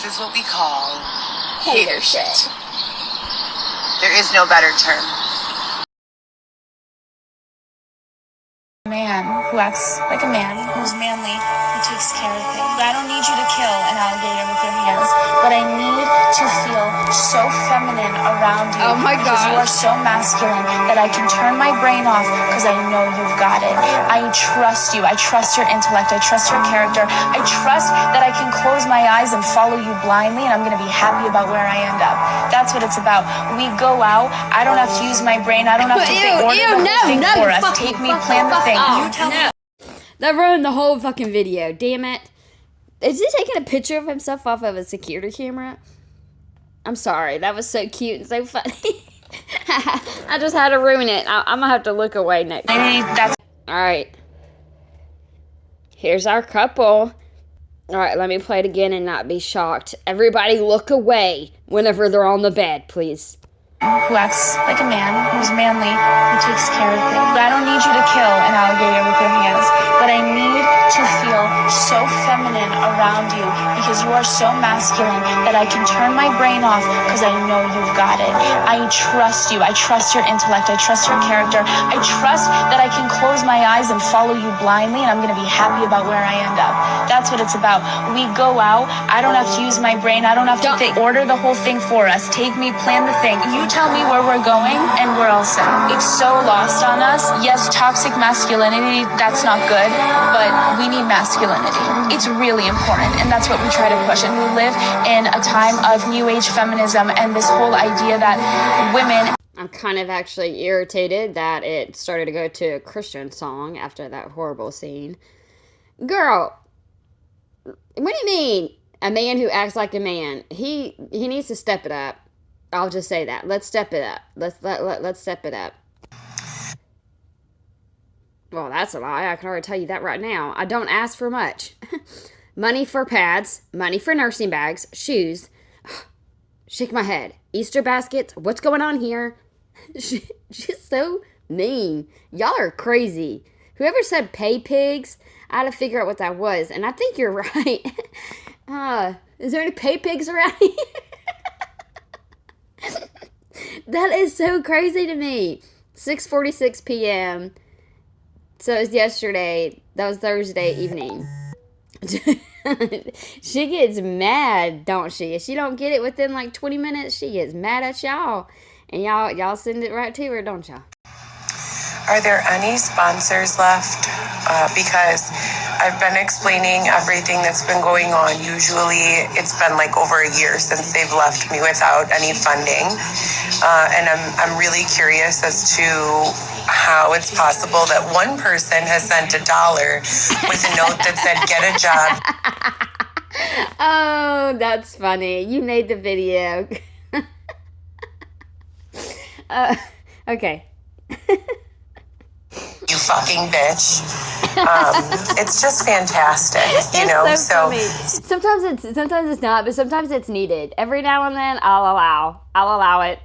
is what we call hater shit. There is no better term. A man who acts like a man, who's manly, who takes care of things. I don't need you to kill an alligator with your hands, but I need to feel so feminine around you. Oh my because you are so masculine that I can turn my brain off because I know you've got it. I trust you. I trust your intellect. I trust your character. I trust that I can close my eyes and follow you blindly, and I'm going to be happy about where I end up. That's what it's about. We go out. I don't have to use my brain. I don't have to order the whole thing for us. Take me, plan the thing. You tell me. That ruined the whole fucking video. Damn it. Is he taking a picture of himself off of a security camera? I'm sorry. That was so cute and so funny. I just had to ruin it. I'm gonna have to look away next time. Alright. Here's our couple. Alright, let me play it again and not be shocked. Everybody look away whenever they're on the bed, please. Who acts like a man, who's manly, who takes care of things. I don't need you to kill an alligator with your hands, but I need to feel so feminine around you because you are so masculine that I can turn my brain off because I know you've got it. I trust you. I trust your intellect. I trust your character. I trust that I can close my eyes and follow you blindly, and I'm going to be happy about where I end up. That's what it's about. We go out. I don't have to use my brain. I don't have to order the whole thing for us. Take me, plan the thing. You tell me where we're going, and we're all set. It's so lost on us. Yes, toxic masculinity, that's not good, but we need masculinity. It's really important, and that's what we try to push. And we live in a time of new age feminism and this whole idea that women... I'm kind of actually irritated that it started to go to a Christian song after that horrible scene. Girl, what do you mean? A man who acts like a man. He needs to step it up. I'll just say that. Let's step it up. Let's step it up. Well, that's a lie. I can already tell you that right now. I don't ask for much. Money for pads, money for nursing bags, shoes. Shake my head. Easter baskets. What's going on here? She's so mean. Y'all are crazy. Whoever said pay pigs, I had to figure out what that was. And I think you're right. Is there any pay pigs around here? That is so crazy to me. 6:46 p.m. So it was yesterday. That was Thursday evening. She gets mad, don't she? If she don't get it within like 20 minutes, she gets mad at y'all. And y'all send it right to her, don't y'all? Are there any sponsors left? Because I've been explaining everything that's been going on. Usually it's been like over a year since they've left me without any funding. And I'm really curious as to how it's possible that one person has sent $1 with a note that said, get a job. Oh, that's funny. You made the video. Okay. You fucking bitch. It's just fantastic, you know. So funny. Sometimes it's not, but sometimes it's needed. Every now and then, I'll allow it.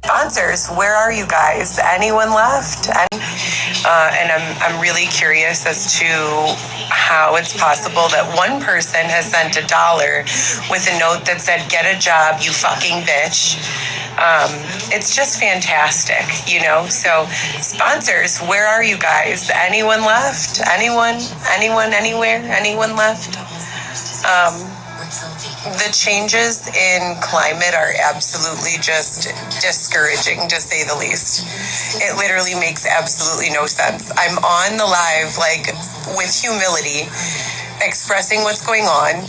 Sponsors, where are you guys? Anyone left? And I'm really curious as to how it's possible that one person has sent $1 with a note that said, get a job, you fucking bitch. It's just fantastic, you know. So sponsors, where are you guys? Anyone left? Anyone anywhere? Anyone left? The changes in climate are absolutely just discouraging, to say the least. It literally makes absolutely no sense. I'm on the live, like, with humility, expressing what's going on,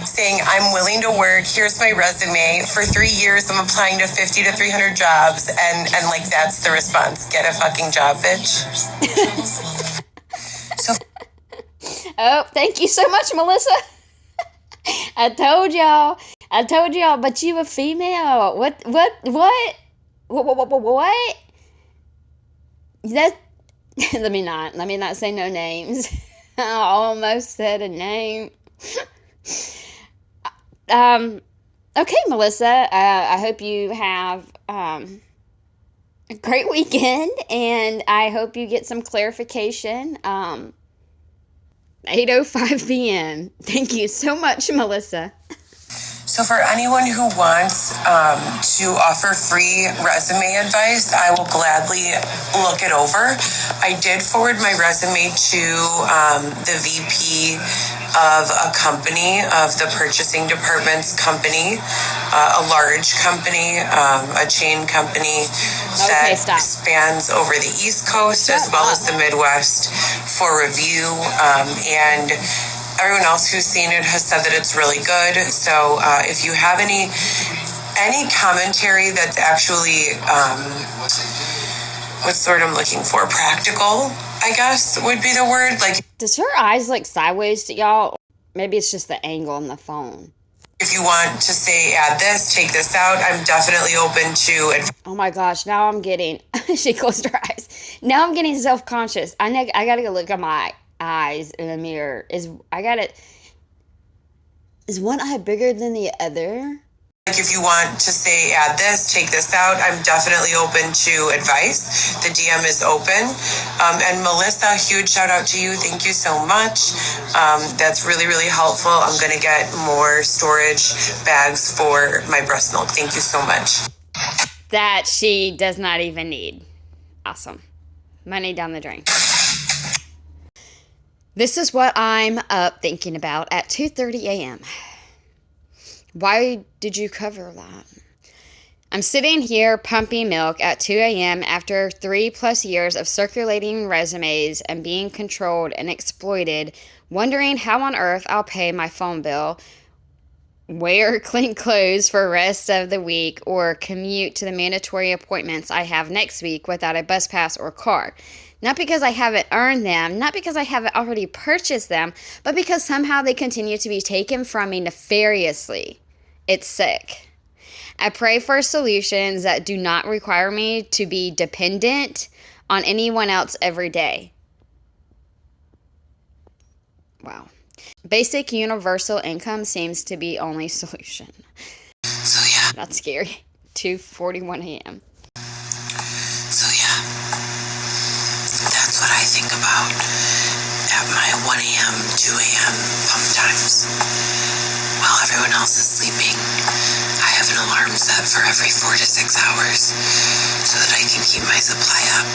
saying I'm willing to work, here's my resume, for 3 years I'm applying to 50 to 300 jobs, and like, that's the response. Get a fucking job, bitch. Oh, thank you so much, Melissa. I told y'all, but you a female. What? That, let me not say no names. I almost said a name. Okay, Melissa, I hope you have, a great weekend, and I hope you get some clarification, 8:05 p.m. Thank you so much, Melissa. So for anyone who wants to offer free resume advice, I will gladly look it over. I did forward my resume to the VP of a company, of the purchasing department's company, a large company, a chain company that spans over the East Coast as well as the Midwest for review. And everyone else who's seen it has said that it's really good. So if you have any commentary that's actually what's the word I'm looking for? Practical, I guess would be the word. Like, does her eyes look sideways to y'all? Maybe it's just the angle on the phone. If you want to say, add this, take this out, I'm definitely open to. Oh my gosh, now I'm getting, she closed her eyes. Now I'm getting self-conscious. I gotta go look at my eyes in the mirror. Is one eye bigger than the other? Like, if you want to say, add this, take this out, I'm definitely open to advice. The DM is open. And Melissa, huge shout out to you. Thank you so much. That's really, really helpful. I'm going to get more storage bags for my breast milk. Thank you so much. That she does not even need. Awesome. Money down the drain. This is what I'm up thinking about at 2:30 a.m. Why did you cover that? I'm sitting here pumping milk at 2 a.m. after 3+ years of circulating resumes and being controlled and exploited, wondering how on earth I'll pay my phone bill, wear clean clothes for the rest of the week, or commute to the mandatory appointments I have next week without a bus pass or car. Not because I haven't earned them, not because I haven't already purchased them, but because somehow they continue to be taken from me nefariously. It's sick. I pray for solutions that do not require me to be dependent on anyone else every day. Wow. Basic universal income seems to be only solution. So yeah. That's scary. 2:41 a.m. So yeah. That's what I think about at my 1 a.m., 2 a.m. pump times. While everyone else is sleeping, I have an alarm set for every 4 to 6 hours so that I can keep my supply up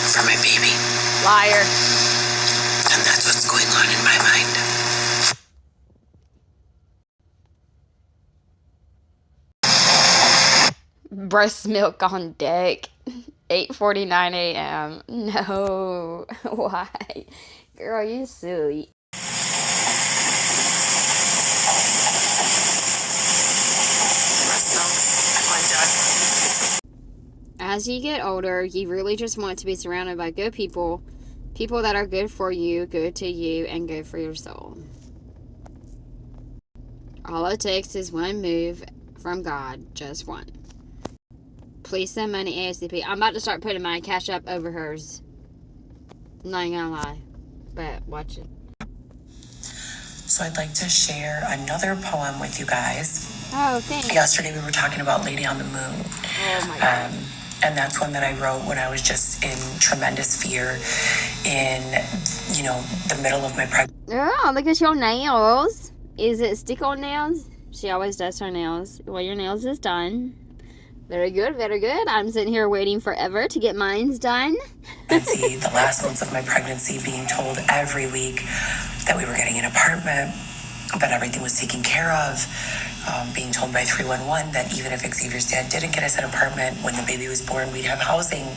for my baby. Liar. And that's what's going on in my mind. Breast milk on deck. 8:49 a.m. No. Why? Girl, you silly. As you get older, you really just want to be surrounded by good people, people that are good for you, good to you, and good for your soul. All it takes is one move from God, just one. Please send money ASAP. I'm about to start putting my cash up over hers. I'm not even gonna lie, but watch it. So I'd like to share another poem with you guys. Oh, thanks. Yesterday we were talking about Lady on the Moon. Oh my God. And that's one that I wrote when I was just in tremendous fear in, the middle of my pregnancy. Oh, look at your nails. Is it stick-on nails? She always does her nails. Well, your nails is done. Very good, very good. I'm sitting here waiting forever to get mine's done. The last months of my pregnancy, being told every week that we were getting an apartment, that everything was taken care of, being told by 311 that even if Xavier's dad didn't get us an apartment, when the baby was born, we'd have housing.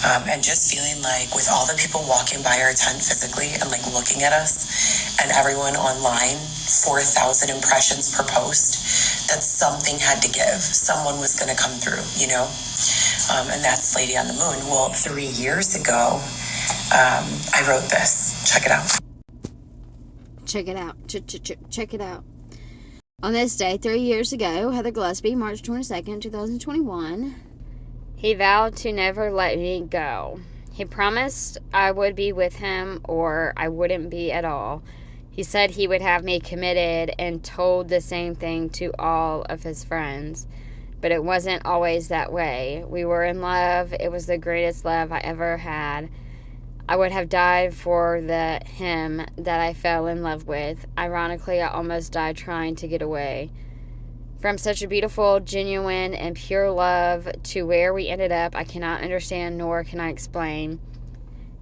And just feeling like with all the people walking by our tent physically and like looking at us and everyone online, 4,000 impressions per post, that something had to give. Someone was going to come through, and that's Lady on the Moon. Well, 3 years ago, I wrote this. Check it out. Check it out. Check it out. On this day, 3 years ago, Heather Gillespie, March 22nd, 2021, he vowed to never let me go. He promised I would be with him or I wouldn't be at all. He said he would have me committed and told the same thing to all of his friends. But it wasn't always that way. We were in love. It was the greatest love I ever had. I would have died for him that I fell in love with. Ironically, I almost died trying to get away. From such a beautiful, genuine, and pure love to where we ended up, I cannot understand nor can I explain.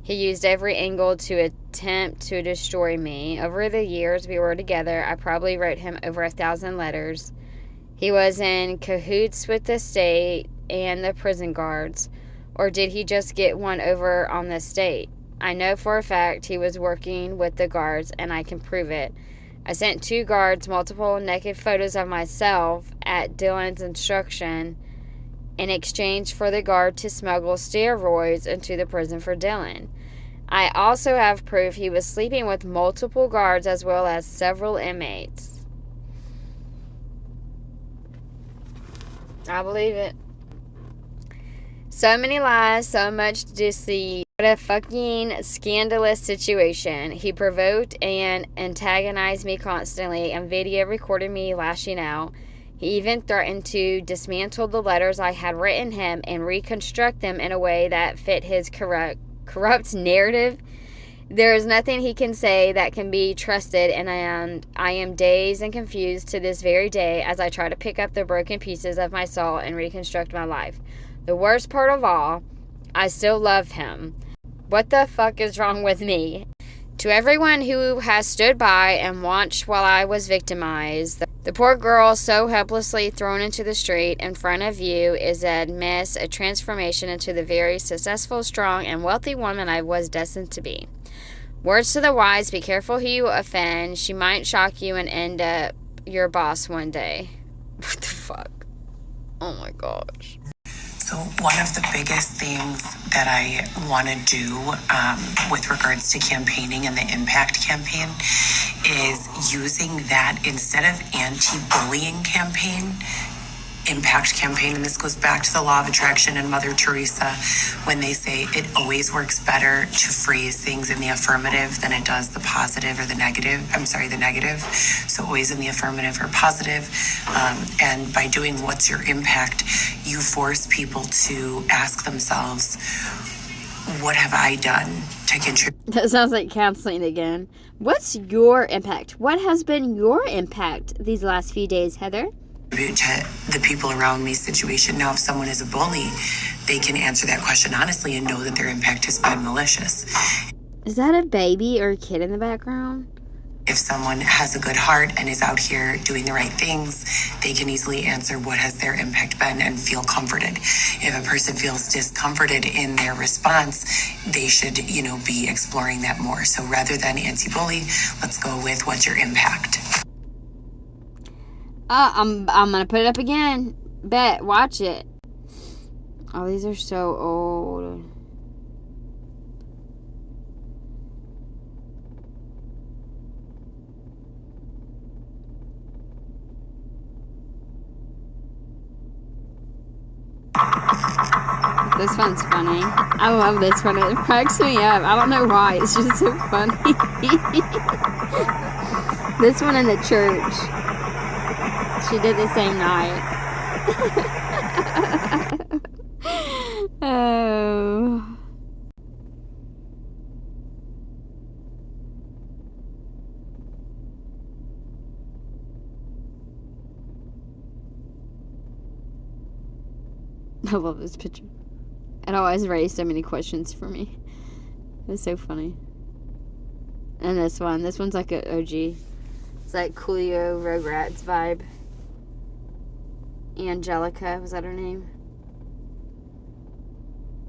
He used every angle to attempt to destroy me. Over the years we were together, I probably wrote him over 1,000 letters. He was in cahoots with the state and the prison guards. Or did he just get one over on the state? I know for a fact he was working with the guards, and I can prove it. I sent 2 guards multiple naked photos of myself at Dylan's instruction in exchange for the guard to smuggle steroids into the prison for Dylan. I also have proof he was sleeping with multiple guards as well as several inmates. I believe it. So many lies, so much deceit. What a fucking scandalous situation. He provoked and antagonized me constantly and video recorded me lashing out. He even threatened to dismantle the letters I had written him and reconstruct them in a way that fit his corrupt narrative. There is nothing he can say that can be trusted, and I am dazed and confused to this very day as I try to pick up the broken pieces of my soul and reconstruct my life. The worst part of all, I still love him. What the fuck is wrong with me? To everyone who has stood by and watched while I was victimized, the poor girl so helplessly thrown into the street in front of you is a transformation into the very successful, strong, and wealthy woman I was destined to be. Words to the wise, be careful who you offend. She might shock you and end up your boss one day. What the fuck? Oh my gosh. So one of the biggest things that I want to do with regards to campaigning and the impact campaign is using that instead of anti-bullying campaign, impact campaign. And this goes back to the law of attraction and Mother Teresa when they say it always works better to phrase things in the affirmative than it does the positive or the negative. The negative. So always in the affirmative or positive. And by doing what's your impact, you force people to ask themselves, what have I done to contribute? That sounds like counseling again. What's your impact? What has been your impact these last few days, Heather? To the people around me situation. Now, if someone is a bully, they can answer that question honestly and know that their impact has been malicious. Is that a baby or a kid in the background? If someone has a good heart and is out here doing the right things, they can easily answer what has their impact been and feel comforted. If a person feels discomforted in their response, they should, be exploring that more. So rather than anti-bully, let's go with what's your impact. I'm gonna put it up again. Bet. Watch it. Oh, these are so old. This one's funny. I love this one. It cracks me up. I don't know why. It's just so funny. This one in the church. She did the same night. Oh. I love this picture. It always raised so many questions for me. It's so funny. And this one's like an OG. It's like Coolio Rugrats vibe. Angelica, was that her name?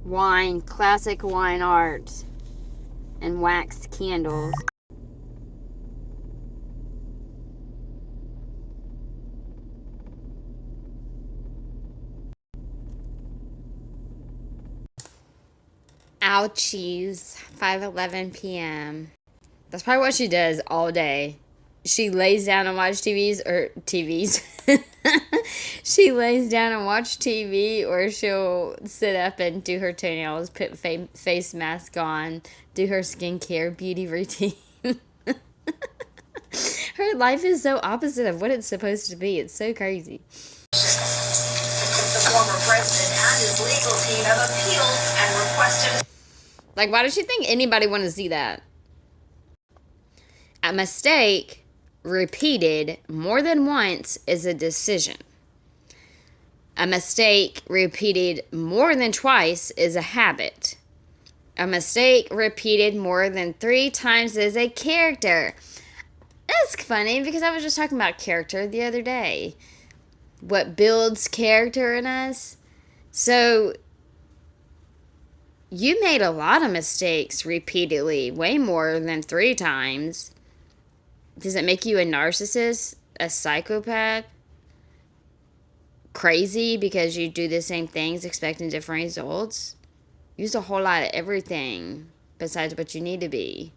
Wine, classic wine art, and waxed candles. Ouchies, 5:11 p.m. That's probably what she does all day. She lays down and watch TVs. She lays down and watch TV, or she'll sit up and do her toenails, put face mask on, do her skincare, beauty routine. Her life is so opposite of what it's supposed to be. It's so crazy. The former president and his legal team have appealed and requested... Why does she think anybody want to see that? A mistake... repeated more than once is a decision. A mistake repeated more than twice is a habit. A mistake repeated more than 3 times is a character. That's funny because I was just talking about character the other day. What builds character in us? So, you made a lot of mistakes repeatedly, way more than 3 times. Does it make you a narcissist, a psychopath, crazy because you do the same things expecting different results? Use a whole lot of everything besides what you need to be.